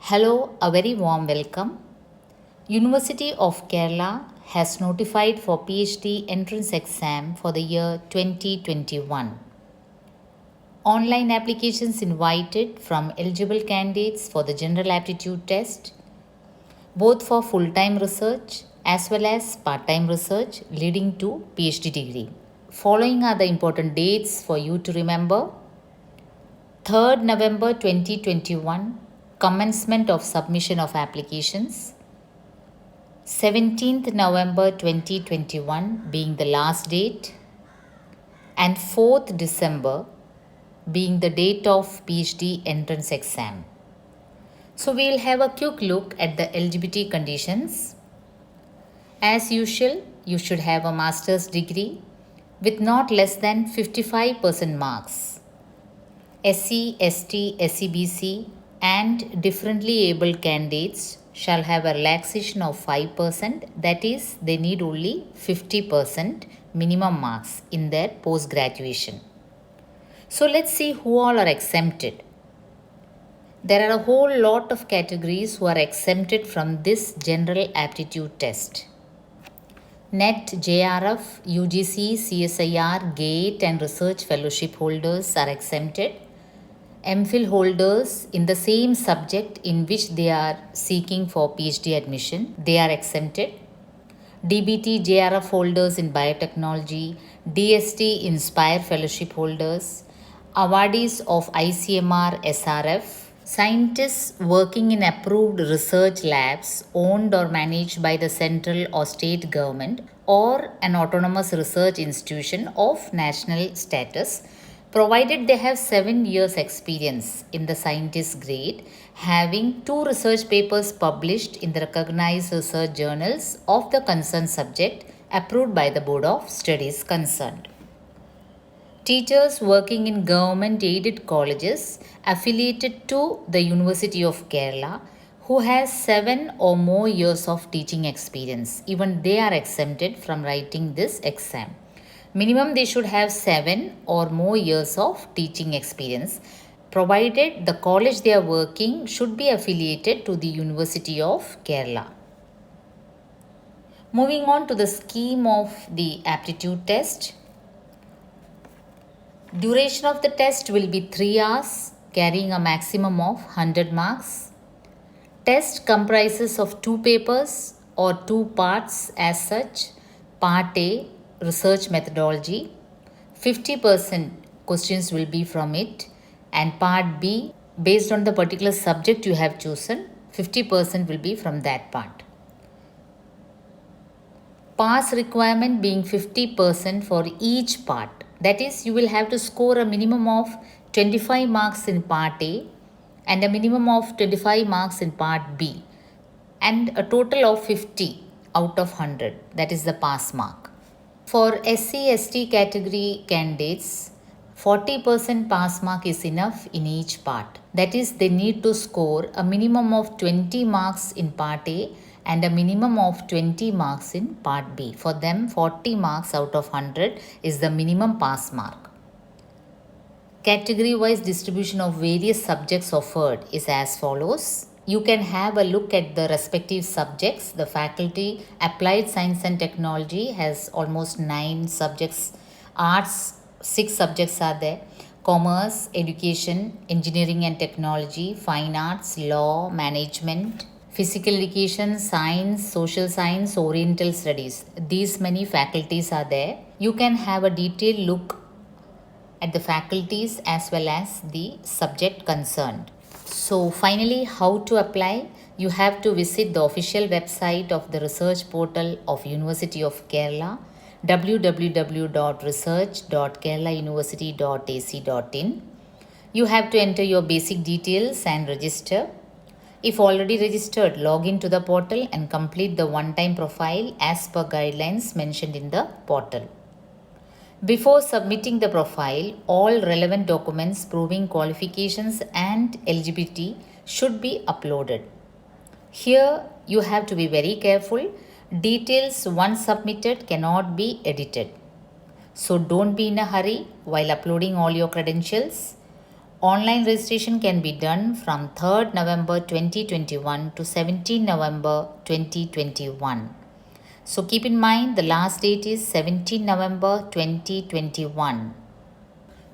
Hello, a very warm welcome. University of Kerala has notified for PhD entrance exam for the year 2021. Online applications invited from eligible candidates for the general aptitude test, both for full-time research as well as part-time research leading to PhD degree. Following are the important dates for you to remember. 3rd November 2021, commencement of submission of applications. 17th November 2021 being the last date, and 4th December being the date of PhD entrance exam. So we'll have a quick look at the eligibility conditions. As usual, you should have a master's degree with not less than 55% marks. SC, ST, SCBC and differently abled candidates shall have a relaxation of 5%, that is, they need only 50% minimum marks in their post graduation. So let's see who all are exempted. There are a whole lot of categories who are exempted from this general aptitude test. NET, JRF, UGC, CSIR, GATE and research fellowship holders are exempted. MPhil holders in the same subject in which they are seeking for PhD admission, they are exempted. DBT, JRF holders in biotechnology, DST, Inspire fellowship holders, awardees of ICMR, SRF, scientists working in approved research labs owned or managed by the central or state government or an autonomous research institution of national status, provided they have 7 years experience in the scientist grade, having 2 research papers published in the recognized research journals of the concerned subject approved by the Board of Studies concerned. Teachers working in government aided colleges affiliated to the University of Kerala who has 7 or more years of teaching experience, even they are exempted from writing this exam. Minimum they should have 7 or more years of teaching experience, provided the college they are working should be affiliated to the University of Kerala. Moving on to the scheme of the aptitude test. Duration of the test will be 3 hours, carrying a maximum of 100 marks. Test comprises of 2 papers or 2 parts as such. Part A, research methodology, 50% questions will be from it, and part B, based on the particular subject you have chosen, 50% will be from that part. Pass requirement being 50% for each part, that is, you will have to score a minimum of 25 marks in part A and a minimum of 25 marks in part B, and a total of 50 out of 100, that is the pass mark. For SC/ST category candidates, 40% pass mark is enough in each part. That is, they need to score a minimum of 20 marks in part A and a minimum of 20 marks in part B. For them, 40 marks out of 100 is the minimum pass mark. Category-wise distribution of various subjects offered is as follows. You can have a look at the respective subjects. The faculty applied science and technology has almost 9 subjects. Arts, 6 subjects are there. Commerce, education, engineering and technology, fine arts, law, management, physical education, science, social science, oriental studies. These many faculties are there. You can have a detailed look at the faculties as well as the subject concerned. So finally, how to apply? You have to visit the official website of the research portal of University of Kerala, www.research.keralauniversity.ac.in. You have to enter your basic details and register. If already registered, log in to the portal and complete the one-time profile as per guidelines mentioned in the portal. Before submitting the profile, all relevant documents proving qualifications and eligibility should be uploaded. Here, you have to be very careful. Details once submitted cannot be edited. So don't be in a hurry while uploading all your credentials. Online registration can be done from 3rd November 2021 to 17 November 2021. So keep in mind the last date is 17 November 2021.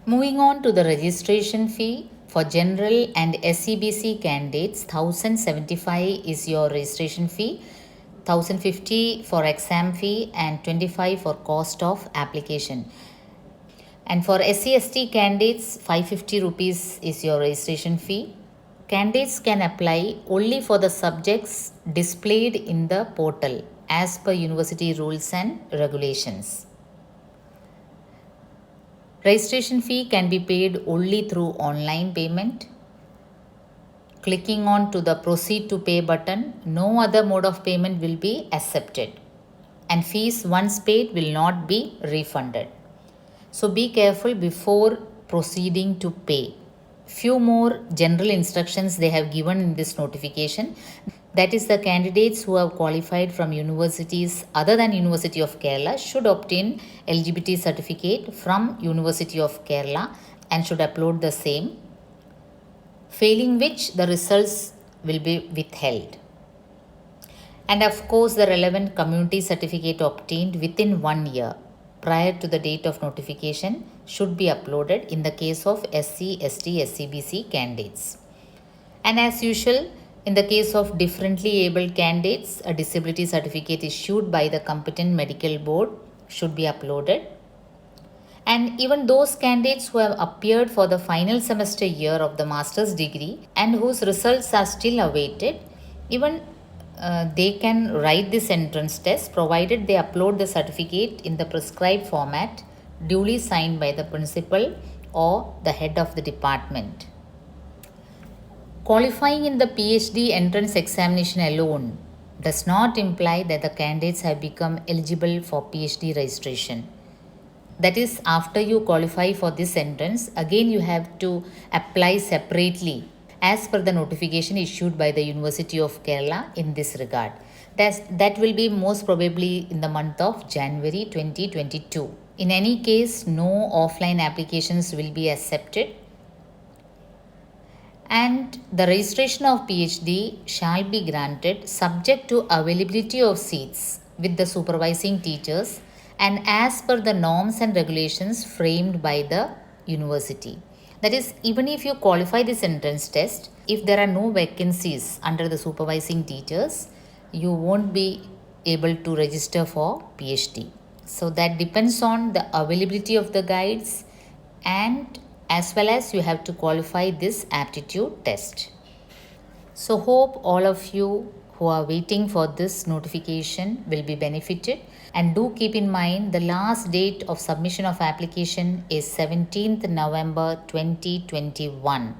Moving on to the registration fee for general and SCBC candidates, 1075 is your registration fee, 1050 for exam fee and 25 for cost of application. And for SC/ST candidates, 550 rupees is your registration fee. Candidates can apply only for the subjects displayed in the portal as per university rules and regulations. Registration fee can be paid only through online payment. Clicking on to the proceed to pay button, no other mode of payment will be accepted, and fees once paid will not be refunded. So be careful before proceeding to pay. Few more general instructions they have given in this notification. That is, the candidates who have qualified from universities other than University of Kerala should obtain eligibility certificate from University of Kerala and should upload the same, failing which the results will be withheld. And of course, the relevant community certificate obtained within 1 year prior to the date of notification should be uploaded in the case of SC/ST, SCBC candidates. And as usual, in the case of differently abled candidates, a disability certificate issued by the competent medical board should be uploaded. And even those candidates who have appeared for the final semester year of the master's degree and whose results are still awaited, even they can write this entrance test provided they upload the certificate in the prescribed format duly signed by the principal or the head of the department. Qualifying in the PhD entrance examination alone does not imply that the candidates have become eligible for PhD registration. That is, after you qualify for this entrance, again you have to apply separately as per the notification issued by the University of Kerala in this regard. That will be most probably in the month of January 2022. In any case, no offline applications will be accepted, and the registration of PhD shall be granted subject to availability of seats with the supervising teachers and as per the norms and regulations framed by the university. That is, even if you qualify this entrance test, if there are no vacancies under the supervising teachers, you won't be able to register for PhD. So that depends on the availability of the guides, and as well as you have to qualify this aptitude test. So hope all of you who are waiting for this notification will be benefited, and do keep in mind the last date of submission of application is 17th November 2021.